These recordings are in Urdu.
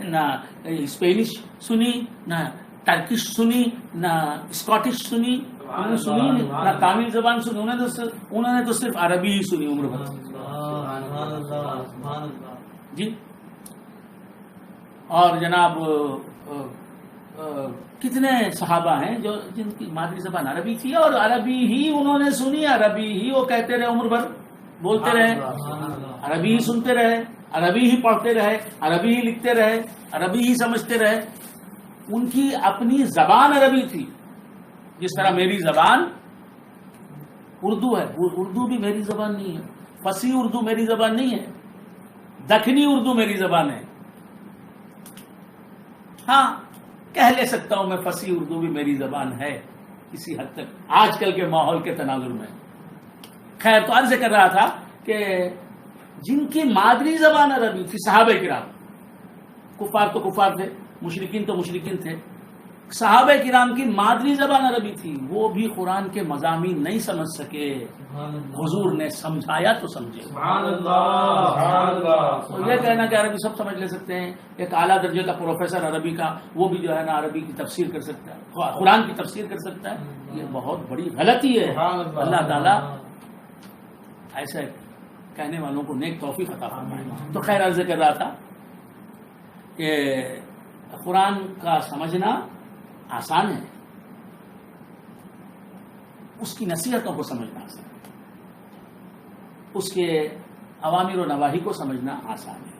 نہ اسپینش سنی، نہ ٹرکش سنی، نہ اسکاٹش سنی، انہوں نے سنی نہیں، نہ تامل زبان سنی، انہوں نے تو صرف عربی ہی سنی عمر بھر. جی. اور جناب کتنے صحابہ ہیں جو جن کی مادری زبان عربی تھی اور عربی ہی انہوں نے سنی، عربی ہی وہ کہتے رہے، عمر بھر بولتے رہے، عربی ہی سنتے رہے، عربی ہی پڑھتے رہے، عربی ہی لکھتے رہے، عربی ہی سمجھتے رہے. ان کی اپنی زبان عربی تھی، جس طرح میری زبان اردو ہے. اردو بھی میری زبان نہیں ہے، فصیح اردو میری زبان نہیں ہے، دکنی اردو میری زبان ہے. ہاں کہہ لے سکتا ہوں میں فصیح اردو بھی میری زبان ہے کسی حد تک آج کل کے ماحول کے تناظر میں. خیر، تو عرض کر رہا تھا کہ جن کی مادری زبان عربی تھی، صحابہ کرام، کفار تو کفار تھے، مشرکین تو مشرکین تھے، صحابہ کرام کی مادری زبان عربی تھی، وہ بھی قرآن کے مضامین نہیں سمجھ سکے. حضور نے سمجھایا تو سمجھے. تو یہ کہنا کہ عربی سب سمجھ لے سکتے ہیں، ایک اعلیٰ درجے کا پروفیسر عربی کا وہ بھی جو ہے نا عربی کی تفسیر کر سکتا ہے، قرآن کی تفسیر کر سکتا ہے، یہ بہت بڑی غلطی ہے. اللہ تعالیٰ ایسے کہنے والوں کو نیک توفیق عطا فرمائے. تو خیر، عرض کر رہا تھا کہ قرآن کا سمجھنا آسان ہے، اس کی نصیحتوں کو سمجھنا آسان ہے، اس کے اوامر و نواہی کو سمجھنا آسان ہے.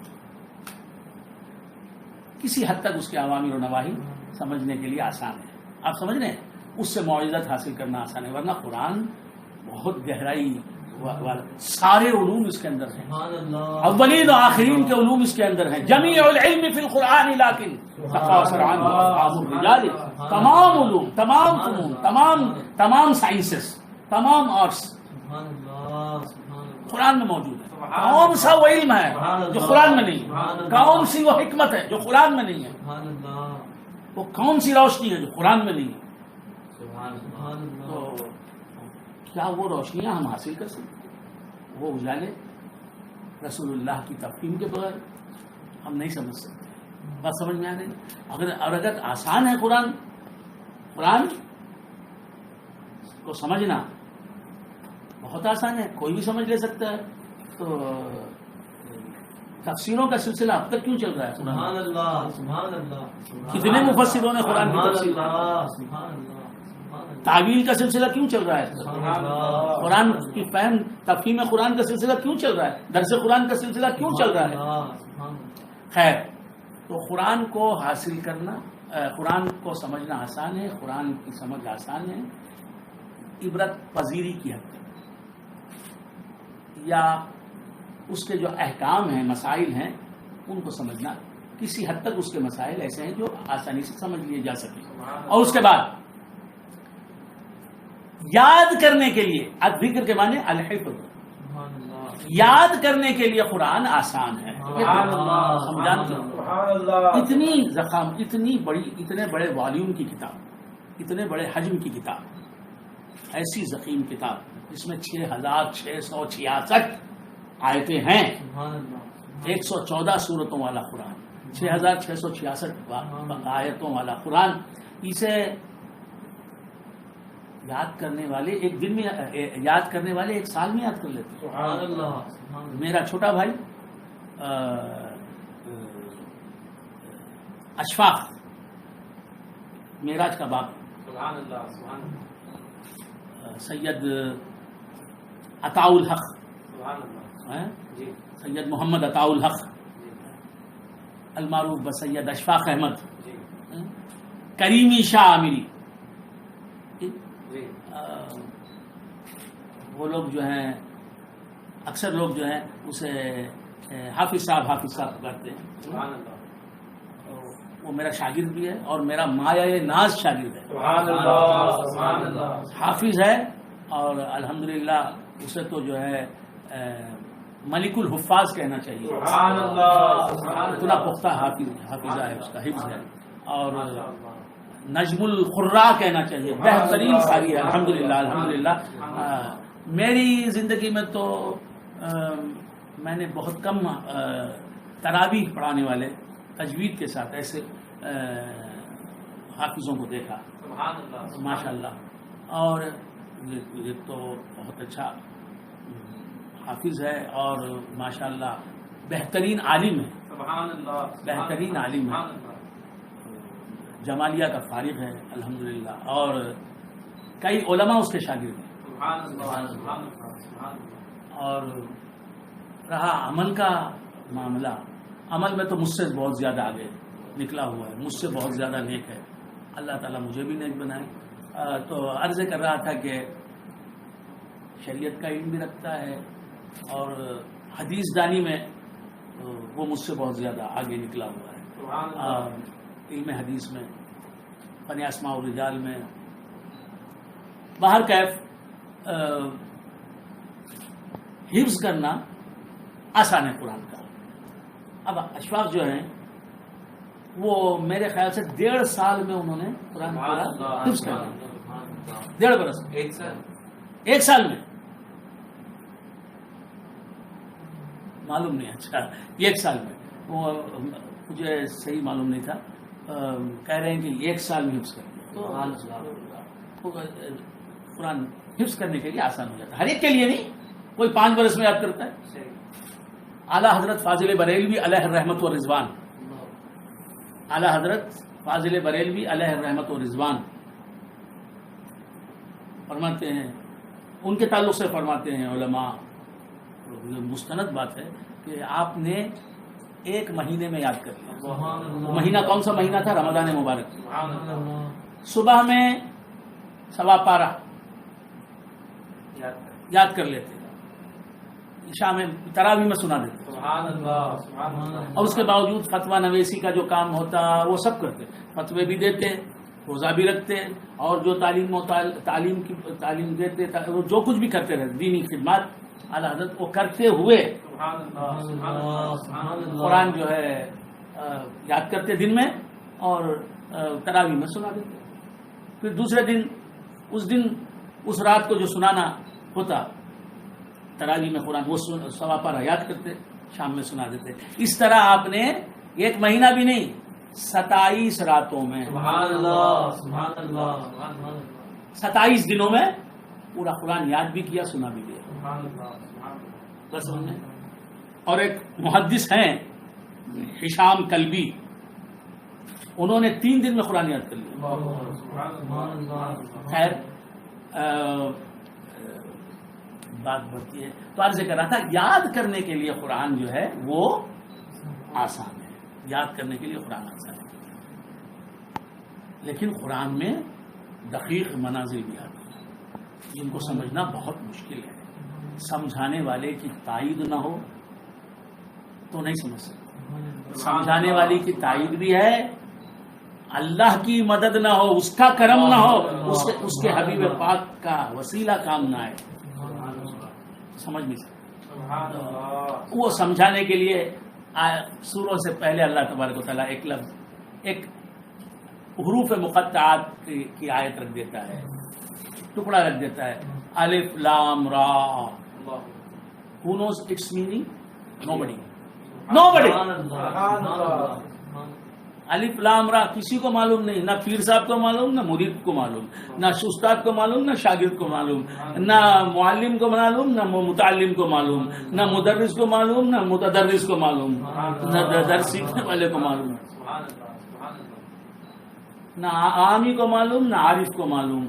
کسی حد تک اس کے اوامر و نواہی سمجھنے کے لیے آسان ہے. آپ سمجھ رہے ہیں، اس سے معجزت حاصل کرنا آسان ہے، ورنہ قرآن بہت گہرائی والا، سارے علوم اس کے اندر ہیں، اولین و آخرین کے علوم اس کے اندر ہیں. جمیع العلم فی القرآن لیکن تقاصر عنہ افہام الرجال. تمام علوم، تمام فنون، تمام سائنسز، تمام آرٹس قرآن میں موجود ہے. کون سا وہ علم ہے جو قرآن میں نہیں ہے؟ کون سی وہ حکمت ہے جو قرآن میں نہیں ہے؟ وہ کون سی روشنی ہے جو قرآن میں نہیں ہے؟ تو کیا وہ روشنیاں ہم حاصل کر سکتے ہیں؟ وہ اجالے رسول اللہ کی تفہیم کے بغیر ہم نہیں سمجھ سکتے. بات سمجھ میں آ رہی؟ اگر آسان ہے قرآن کو سمجھنا بہت آسان ہے، کوئی بھی سمجھ لے سکتا ہے. تو تفسیروں کا سلسلہ اب تک کیوں چل رہا ہے؟ سبحان اللہ. کتنے مفسروں نے قرآن کی تفسیر کی؟ تعویل کا سلسلہ کیوں چل رہا ہے؟ قرآن کی فہم تفہیم قرآن کا سلسلہ کیوں چل رہا ہے؟ درس قرآن کا سلسلہ کیوں چل رہا ہے؟ خیر، تو قرآن کو حاصل کرنا، قرآن کو سمجھنا آسان ہے، قرآن کی سمجھ آسان ہے، عبرت پذیری کی حد تک، یا اس کے جو احکام ہیں، مسائل ہیں، ان کو سمجھنا کسی حد تک اس کے مسائل ایسے ہیں جو آسانی سے سمجھ لیے جا سکیں. اور اس کے بعد یاد کرنے کے لیے، الذکر کے معنی الحفظ، یاد کرنے کے لیے قرآن آسان ہے. ہم جانتے ہیں اتنی زخم، اتنی بڑی، اتنے بڑے والیوم کی کتاب، اتنے بڑے حجم کی کتاب، ایسی ضخیم کتاب جس میں 6666 آیتیں ہیں، 114 سورتوں والا قرآن، 6666 آیتوں والا قرآن. اسے یاد کرنے والے ایک دن میں یاد کرنے والے ایک سال میں یاد کر لیتے ہیں. میرا چھوٹا بھائی اشفاق، معراج کا باپ، سید عطاء الحق، سید محمد عطاء الحق المعروف بسید اشفاق احمد، کریمی شاہ عامری، وہ لوگ جو ہیں، اکثر لوگ جو ہیں اسے حافظ صاحب کرتے ہیں. وہ میرا شاگرد بھی ہے اور میرا مایہ ناز شاگرد ہے. حافظ ہے اور الحمدللہ اسے تو جو ہے ملک الحفاظ کہنا چاہیے. اتنا پختہ حافظہ ہے، اس کا حفظ ہے، اور نجم القراء کہنا چاہیے، بہترین قاری ہے الحمدللہ. میری زندگی میں تو میں نے بہت کم تراویح پڑھانے والے تجوید کے ساتھ ایسے حافظوں کو دیکھا ماشاء اللہ. اور یہ تو بہت اچھا حافظ ہے اور ماشاء اللہ بہترین عالم ہے, بہترین عالم ہے, جمالیہ کا فارغ ہے الحمدللہ, اور کئی علماء اس کے شاگرد ہیں. اور رہا عمل کا معاملہ, عمل میں تو مجھ سے بہت زیادہ آگے نکلا ہوا ہے, مجھ سے بہت زیادہ نیک ہے. اللہ تعالیٰ مجھے بھی نیک بنائے. تو عرض کر رہا تھا کہ شریعت کا علم بھی رکھتا ہے اور حدیث دانی میں وہ مجھ سے بہت زیادہ آگے نکلا ہوا ہے. علم حدیث میں, فن اسماء الرجال میں, باہر کیف حفظ کرنا آسان ہے قرآن کا. اب اشفاق جو ہیں وہ میرے خیال سے 1.5 سال میں انہوں نے قرآن حفظ کر لیا. 1.5 برس, 1 سال میں, معلوم نہیں. اچھا 1 سال میں, مجھے صحیح معلوم نہیں تھا. کہہ رہے ہیں کہ 1 سال میں حفظ کر لیا. تو قرآن حفظ کرنے کے لیے آسان ہو جاتا ہے, ہر ایک کے لیے نہیں. کوئی 5 برس میں یاد کرتا ہے. اعلیٰ حضرت فاضل بریلوی علیہ الرحمت و رضوان, اعلیٰ حضرت فاضل بریلوی علیہ الرحمت و رضوان فرماتے ہیں, ان کے تعلق سے فرماتے ہیں علماء, مستند بات ہے کہ آپ نے 1 مہینے میں یاد کر لیا. وہ مہینہ کون سا مہینہ تھا؟ رمضان مبارک. صبح میں 1.25 پارہ یاد کر لیتے, عشاء میں تراویح میں سنا دیتے, اور اس کے باوجود فتویٰ نویسی کا جو کام ہوتا وہ سب کرتے, فتوے بھی دیتے, روزہ بھی رکھتے, اور جو تعلیم دیتے, وہ جو کچھ بھی کرتے رہتے, دینی خدمات اعلیٰ حضرت وہ کرتے ہوئے قرآن جو ہے یاد کرتے دن میں اور تراویح میں سنا دیتے. پھر دوسرے دن اس رات کو جو سنانا ہوتا تراویح میں قرآن وہ 1.25 پارہ یاد کرتے, شام میں سنا دیتے. اس طرح آپ نے 1 مہینہ بھی نہیں 27 راتوں میں 27 دنوں میں پورا قرآن یاد بھی کیا, سنا بھی کیا. اور ایک محدث ہیں ہشام کلبی, انہوں نے 3 دن میں قرآن یاد کر لیا. خیر بات بڑھتی ہے. تو عرض کر رہا تھا یاد کرنے کے لیے قرآن جو ہے وہ آسان ہے, یاد کرنے کے لیے قرآن آسان ہے, لیکن قرآن میں دقیق منازل بھی آتی ہیں جن کو سمجھنا بہت مشکل ہے. سمجھانے والے کی تائید نہ ہو تو نہیں سمجھ سکتے. سمجھانے والی کی تائید بھی ہے, اللہ کی مدد نہ ہو, اس کا کرم نہ ہو, اس کے حبیب پاک کا وسیلہ کام نہ آئے, سمجھ نہیں سکتے. وہ سمجھانے کے لیے سوروں سے پہلے اللہ تبارک و تعالیٰ ایک لفظ, ایک حروف مقطعات کی آیت رکھ دیتا ہے, ٹکڑا رکھ دیتا ہے. الف لام را. Who knows its meaning? Nobody. الف لام را کسی کو معلوم نہیں, نہ پیر صاحب کو معلوم, نہ مرید کو معلوم, نہ استاد کو معلوم, نہ شاگرد کو معلوم, نہ معلم کو معلوم, نہ متعلم کو معلوم, نہ مدرس کو معلوم, نہ متدرس کو معلوم, نہ درس سیکھنے والے کو معلوم, نہ عامی کو معلوم, نہ عارف کو معلوم,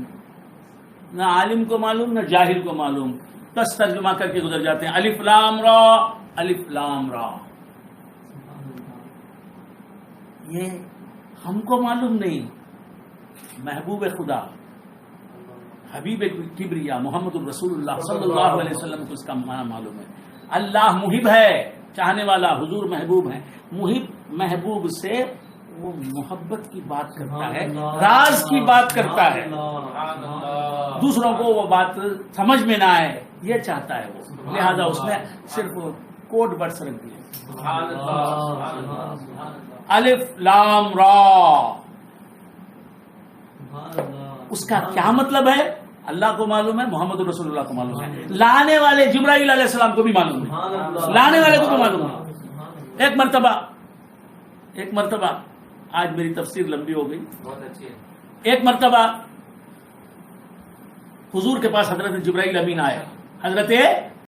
نہ عالم کو معلوم, نہ جاہل کو معلوم. بس ترجمہ کر کے گزر جاتے ہیں. الف لام را, الف لام را. یہ ہم کو معلوم نہیں, محبوب خدا حبیب کبریا محمد الرسول اللہ صلی اللہ علیہ وسلم کو اس کا معنی معلوم ہے. اللہ محب ہے, چاہنے والا, حضور محبوب ہے. محب محبوب سے وہ محبت کی بات کرتا ہے, راز کی بات کرتا ہے, دوسروں کو وہ بات سمجھ میں نہ آئے یہ چاہتا ہے وہ, لہذا اس نے صرف کوڈ برڈس رکھ دیے. الف لام را. اس کا کیا مطلب ہے اللہ کو معلوم ہے, محمد رسول اللہ کو معلوم ہے, لانے والے جبرائیل علیہ السلام کو بھی معلوم ہے, لانے والے کو بھی معلوم ہے. ایک مرتبہ ایک مرتبہ، آج میری تفسیر لمبی ہو گئی، بہت اچھی ہے. ایک مرتبہ حضور کے پاس حضرت جبرائیل امین آئے. حضرت